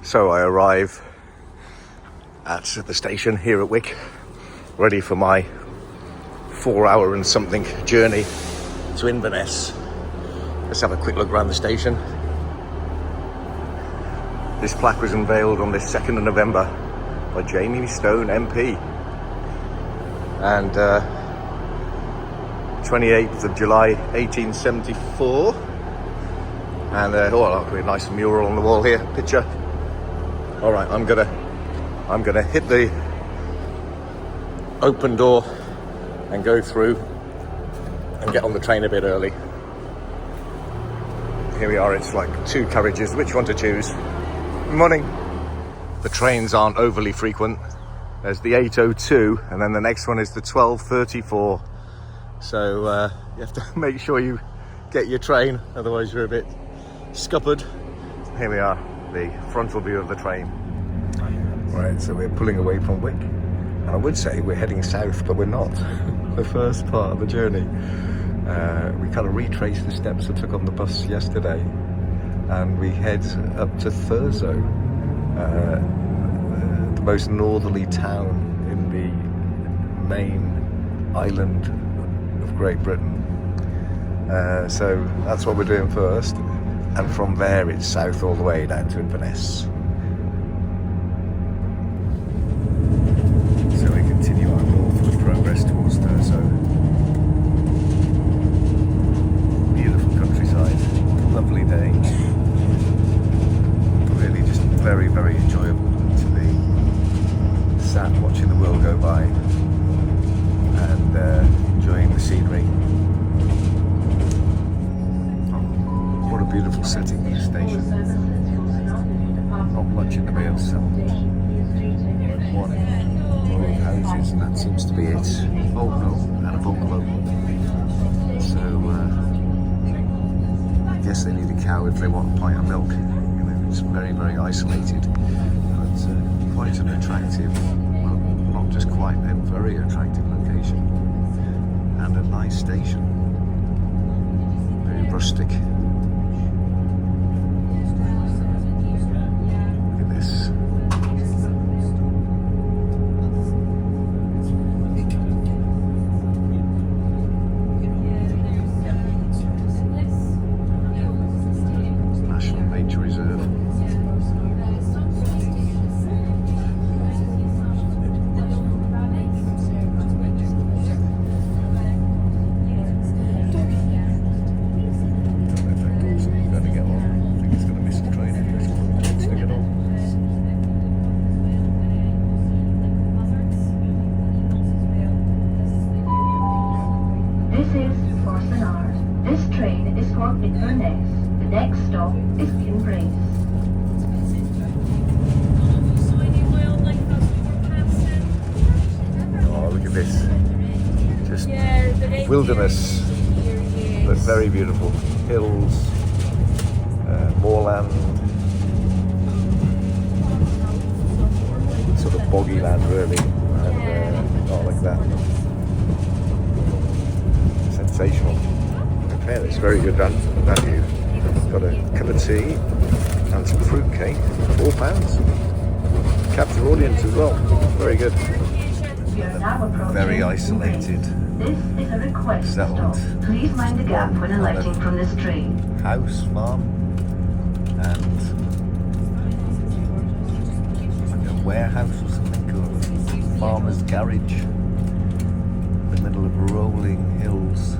So I arrive at the station here at Wick, ready for my 4-hour and something journey to Inverness. Let's have a quick look around the station. This plaque was unveiled on this 2nd of November by Jamie Stone MP. And 28th of July 1874. And oh, a nice mural on the wall here, picture. All right, I'm gonna hit the open door and go through and get on the train a bit early. Here we are, it's like 2 carriages, which one to choose? Good morning. The trains aren't overly frequent. There's the 8:02 and then the next one is the 12:34. So you have to make sure you get your train, otherwise you're a bit scuppered. Here we are, the frontal view of the train. Right, so we're pulling away from Wick. And I would say we're heading south, but we're not. The first part of the journey. We kind of retraced the steps I took on the bus yesterday. And we head up to Thurso, the most northerly town in the main island of Great Britain. So that's what we're doing first. And from there it's south all the way down to Inverness. So we continue our northward progress towards Thurso. Beautiful countryside, lovely day. Really just very, very enjoyable to be sat watching the world go by and enjoying the scenery. What a beautiful setting, this station. Not much in the way of sound. One row of houses, and that seems to be it. Oh no, and a bungalow. So I guess they need a cow if they want a pint of milk. It's very, very isolated, but quite an attractive, well, not just quite, a very attractive location, and a nice station. Very rustic. Look at this. National Nature Reserve. This train is for Inverness. The next stop is Inverness. Oh, look at this. Just wilderness, but very beautiful. Hills, moorland, sort of boggy land really, and not like that. Sensational. Okay, that's very good value. Got a cup of tea and some fruit cake, £4. Captive audience as well. Very good. Very isolated. This is a request settled. stop. Please mind the gap when alighting from this train. House, farm, and like a warehouse or something, or farmer's garage in the middle of rolling hills.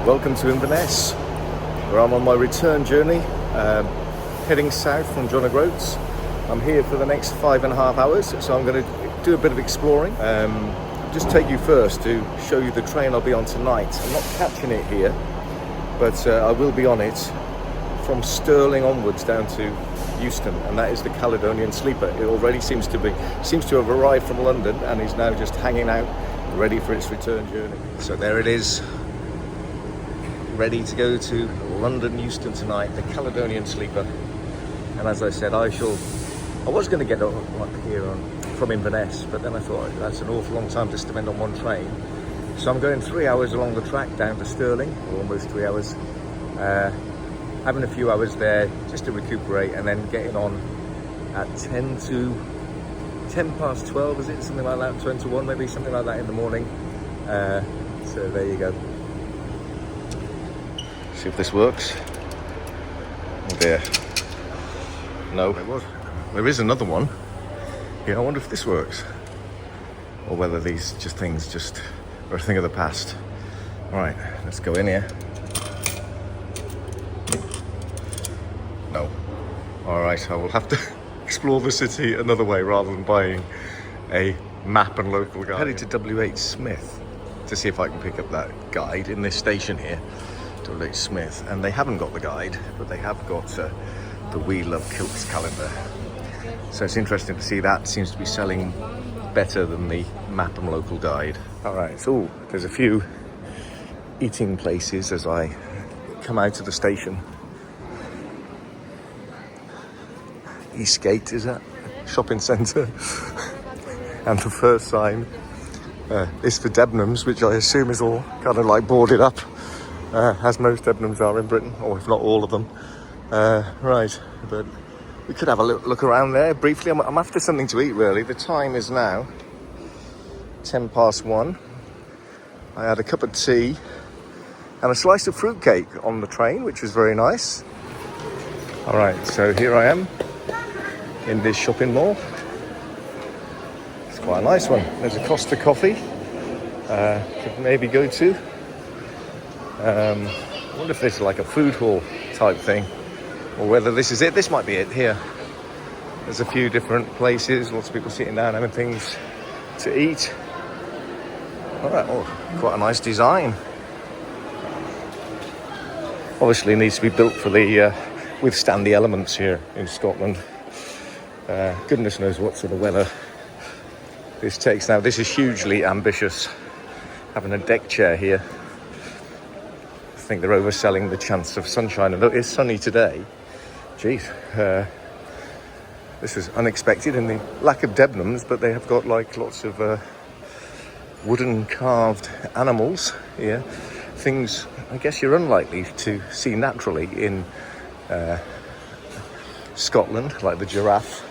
Welcome to Inverness. where I'm on my return journey, heading south from John O'Groats. I'm here for the next 5.5 hours, so I'm going to do a bit of exploring. Just take you first to show you the train I'll be on tonight. I'm not catching it here, but I will be on it from Stirling onwards down to Euston, and that is the Caledonian Sleeper. It already seems to have arrived from London and is now just hanging out, ready for its return journey. So there it is, ready to go to London Euston tonight, the Caledonian Sleeper. And as I said, I was going to get up here from Inverness, but then I thought that's an awful long time to spend on one train. So I'm going 3 hours along the track down to Stirling, or almost 3 hours, having a few hours there just to recuperate, and then getting on at 10 past 12, is it? Something like that, 10 to 1 maybe, something like that in the morning. So there you go. See if this works. Oh dear. No. There is another one. Yeah, I wonder if this works. Or whether these things are a thing of the past. Alright, let's go in here. No. Alright, I will have to explore the city another way rather than buying a map and local guide. Headed to W.H. Smith to see if I can pick up that guide in this station here. W.H. Smith. And they haven't got the guide, but they have got the We Love Kilts calendar. So it's interesting to see that seems to be selling better than the map and local guide. Alright, so there's a few eating places as I come out of the station. Eastgate is that? Shopping centre. And the first sign is for Debenhams, which I assume is all kind of like boarded up, as most Debenhams are in Britain, or if not all of them. Right, but we could have a look around there briefly. I'm after something to eat, really. The time is now 10 past 1. I had a cup of tea and a slice of fruitcake on the train, which was very nice. All right, so here I am in this shopping mall. It's quite a nice one. There's a Costa coffee. Could maybe go to. I wonder if this is like a food hall type thing, or whether this is it. This might be it here. There's a few different places, lots of people sitting down having things to eat. All right, oh, quite a nice design. Obviously needs to be built for the withstand the elements here in Scotland. Goodness knows what sort of weather this takes. Now this is hugely ambitious, having a deck chair here. I think they're overselling the chance of sunshine, and it is sunny today. Geez, this was unexpected in the lack of Debenhams, but they have got like lots of wooden carved animals here. Things I guess you're unlikely to see naturally in Scotland, like the giraffe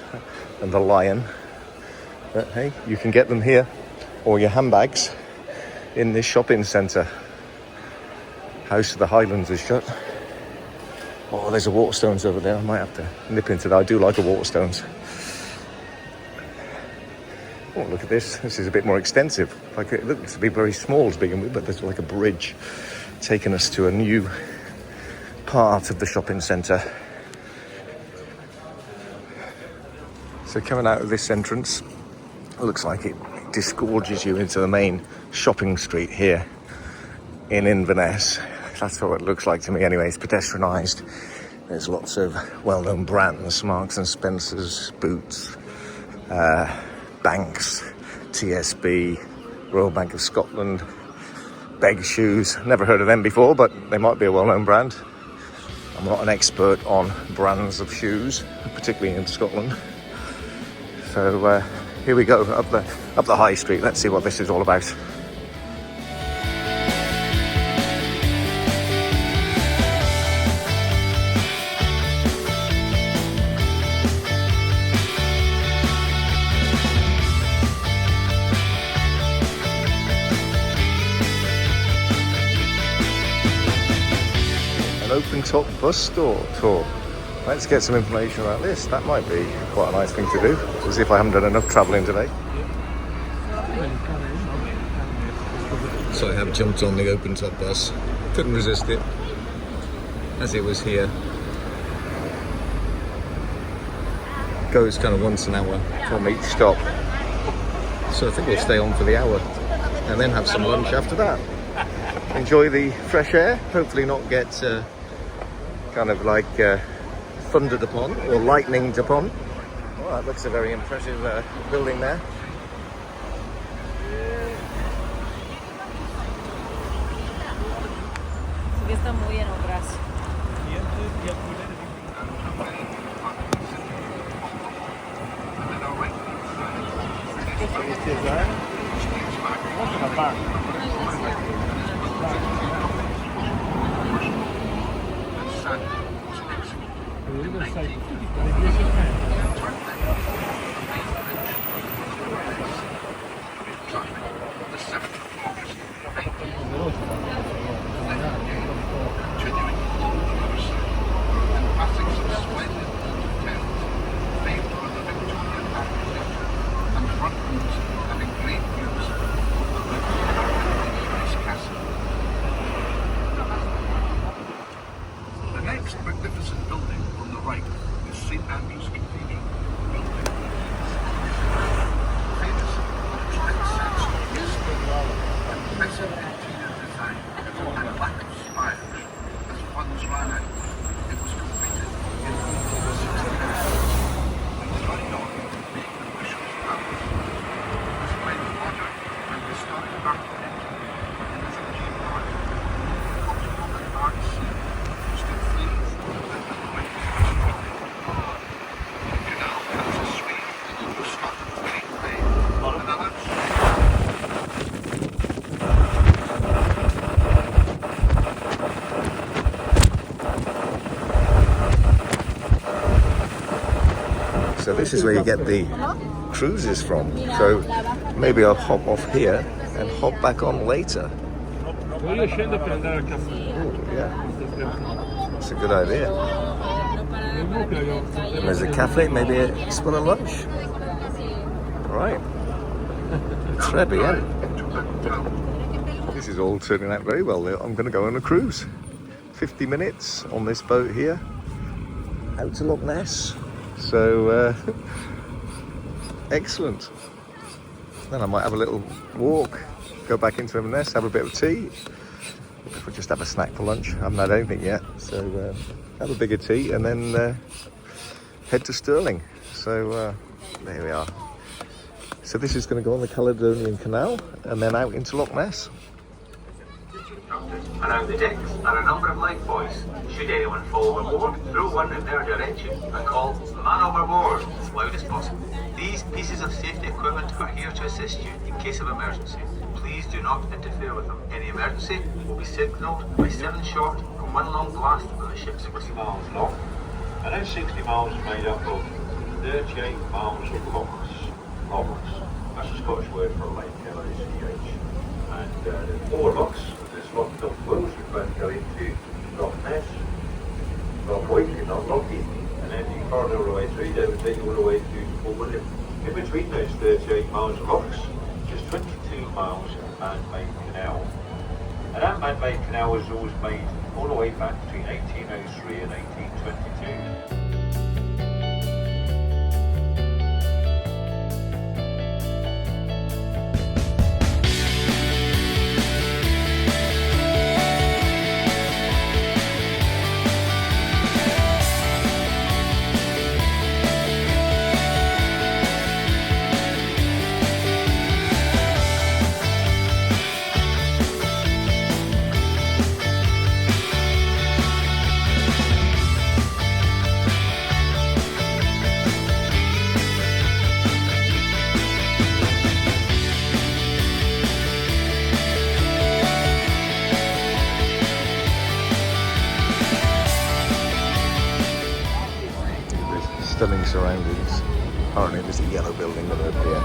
and the lion. But hey, you can get them here, or your handbags, in this shopping centre. House of the Highlands is shut. Oh, there's a Waterstones over there. I might have to nip into that. I do like a Waterstones. Oh, look at this. This is a bit more extensive. Like, it looks to be very small to begin with, but there's like a bridge taking us to a new part of the shopping centre. So coming out of this entrance, it looks like it disgorges you into the main shopping street here in Inverness. That's what it looks like to me anyway. It's pedestrianised. There's lots of well-known brands, Marks and Spencer's, Boots, Banks, TSB, Royal Bank of Scotland, Begg Shoes. Never heard of them before, but they might be a well-known brand. I'm not an expert on brands of shoes, particularly in Scotland. So here we go, up the high street. Let's see what this is all about. An open-top bus tour. Let's get some information about this. That might be quite a nice thing to do, as if I haven't done enough travelling today. So I have jumped on the open-top bus. Couldn't resist it. as it was here. Goes kind of once an hour from each stop. So I think we'll stay on for the hour and then have some lunch after that. Enjoy the fresh air, hopefully not get kind of like thundered upon or lightninged upon. Well, that looks a very impressive building there. Está muy en obras. So this is where you get the cruises from. So maybe I'll hop off here and hop back on later. Oh, yeah, that's a good idea. And there's a cafe, maybe a spot of lunch. All right. Très bien. This is all turning out very well. I'm going to go on a cruise. 50 minutes on this boat here, out to Loch Ness. So excellent. Then I might have a little walk, go back into Inverness, have a bit of tea. If we just have a snack for lunch, I haven't had anything yet. So have a bigger tea and then head to Stirling. So there we are. So this is going to go on the Caledonian Canal and then out into Loch Ness. Around the decks are a number of lifebuoys. Should anyone fall overboard, throw one in their direction and call "Man overboard" as loud as possible. These pieces of safety equipment are here to assist you in case of emergency. Please do not interfere with them. Any emergency will be signalled by 7 short and 1 long blast on the ship's 60 miles long. And those 60 miles is made up of 38 miles of lochs. Lochs. That's the Scottish word for a lake, L-A-C-H. And there's 4 lochs. There's Loch Ness, which both go into Loch Ness, Loch Wyke, not Lochie, and then you further all the way through, they would take you all the way to Fort William. In between those 38 miles of lochs, just 22 miles of man-made canal. And that man-made canal was always made all the way back between 1803 and 1822. Stunning surroundings. Apparently there's a yellow building that over here.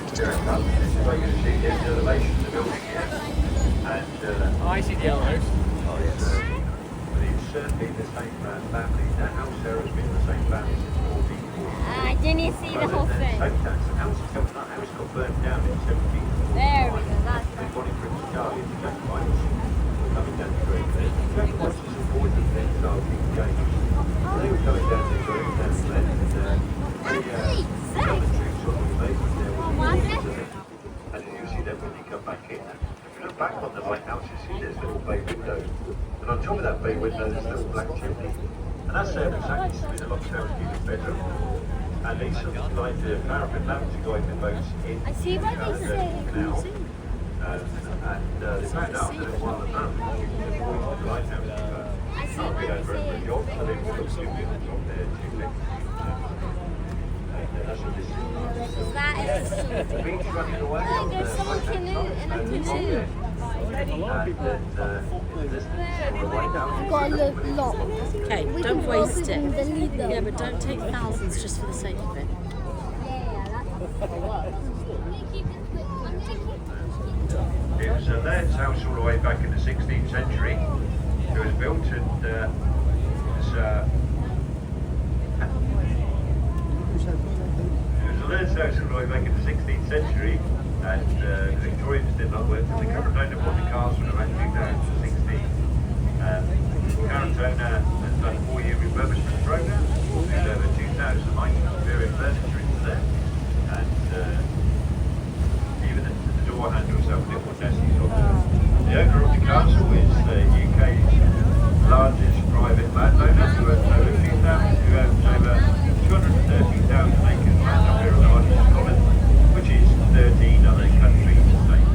Just doing that. Oh, I see the yellow house. Oh yes. But it's certainly the same family. That house there has been the same family since 1440. I didn't see the whole thing. That house got burnt down in 1740. There we go. That's Everybody from Charlie to Jack White coming down. bay window. And on top of that bay window, there's a little black chimney. And that's there exactly to be the loft housekeeper's bedroom. And they supplied the parapet lamp to guide the boats in. I see why they say now. And they found out that one of the parapet lamps was always the lighthouse. I see why they say Yacht, so they put a chimney on top there to lift. That's what this is. that is Beach running away. oh, there's someone canoe in a canoe. I've got a lot. Okay, don't waste it. Yeah, but don't take thousands just for the sake of it. It was a laird's house all the way back in the 16th century. It was built and it was a laird's house all the way back in the 16th century, and the Victorians did not work. The current owner bought the castle around 2016. The current owner has done a 4-year refurbishment program. There's over 2,000 items of various furniture into there, and even the door handles have little nesties on them. The owner of the castle is the UK's largest private landowner, who owns over 230,000 acres of land up here on the island of Scotland, which is 13 other countries and states.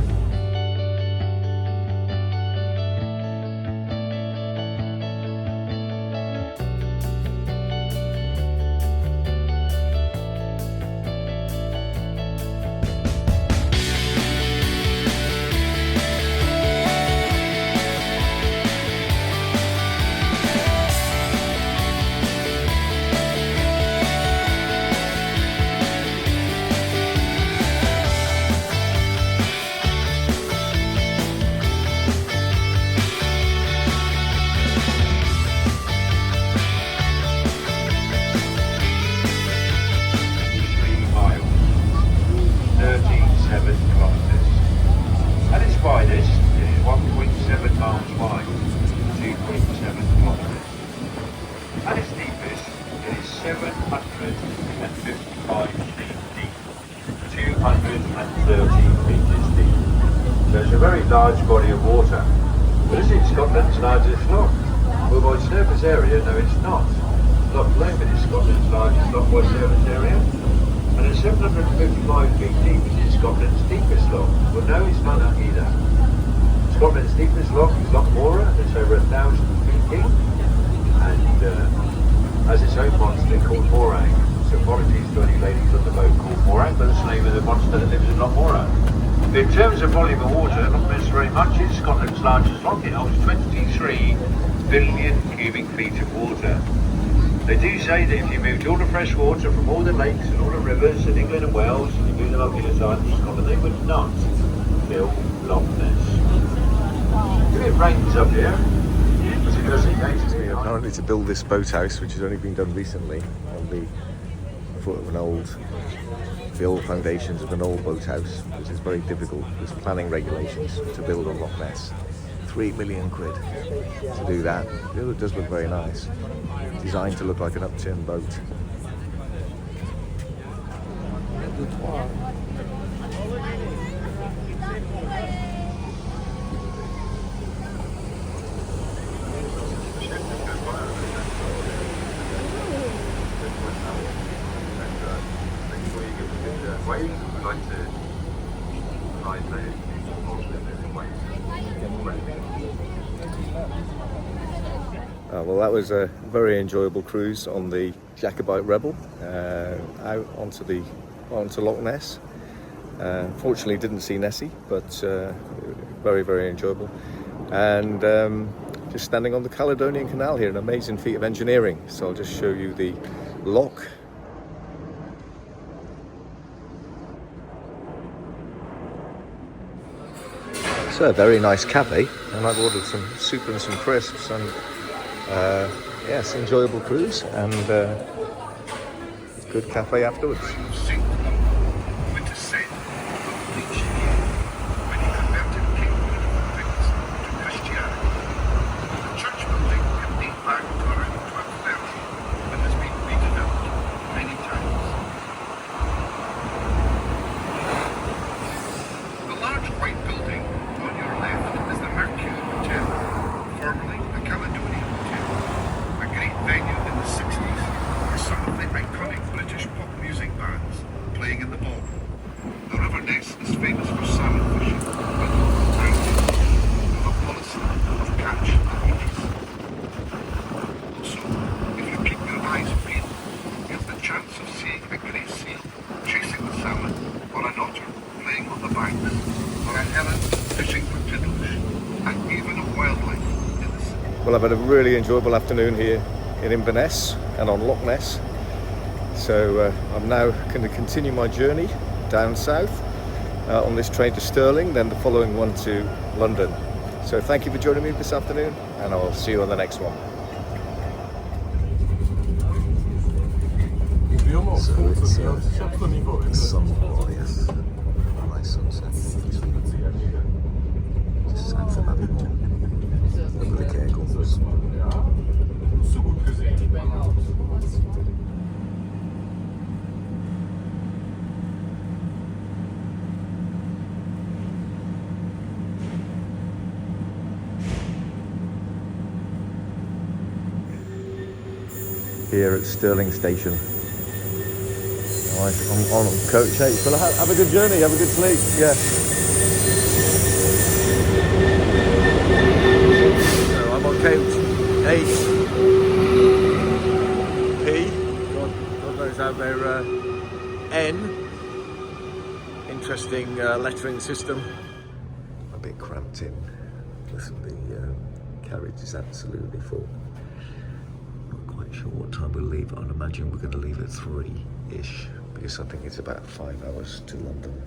At its deepest, it is 755 feet deep, 230 metres deep. So it's a very large body of water. But is it Scotland's largest loch? Well, by surface area, no, it's not. Loch Lomond is Scotland's largest loch by surface area. And at 755 feet deep, it is Scotland's deepest loch. Well, no, it's not either. Scotland's deepest loch is Loch Moura, it's over 1,000 feet deep, and has its own monster called Morag. So apologies to any ladies on the boat called Morag, but that's the name of the monster that lives in Loch Moura. But in terms of volume of water, Loch Ness very much is Scotland's largest loch. It holds 23 billion cubic feet of water. They do say that if you moved all the fresh water from all the lakes and all the rivers in England and Wales, and you moved them up the other side of Scotland, they would not fill Loch Ness. If it rains up here, but it doesn't occasionally. Apparently to build this boathouse, which has only been done recently on the foot of the old foundations of an old boathouse, which is very difficult. There's planning regulations to build on Loch Ness. 3 million quid to do that. It does look very nice. Designed to look like an upturned boat. Well, that was a very enjoyable cruise on the Jacobite Rebel out onto Loch Ness. Fortunately, didn't see Nessie, but very, very enjoyable. And just standing on the Caledonian Canal here, an amazing feat of engineering. So I'll just show you the lock. It's a very nice cafe, and I've ordered some soup and some crisps, and yes, enjoyable cruise, and good cafe afterwards. The large white building on your left is the Mercure Hotel. Well, I've had a really enjoyable afternoon here in Inverness and on Loch Ness. So I'm now going to continue my journey down south on this train to Stirling, then the following one to London. So thank you for joining me this afternoon, and I'll see you on the next one. So it's sunrise, nice sunset, just south of Abington, over the Cairngorms. Here at Stirling Station. I'm on coach 8. So have a good journey, have a good sleep. Yeah. So I'm on coach 8P. God knows how they're N. Interesting lettering system. A bit cramped in. Listen, the carriage is absolutely full. Not quite sure what time we'll leave. I'd imagine we're going to leave at 3-ish. Because I think it's about 5 hours to London.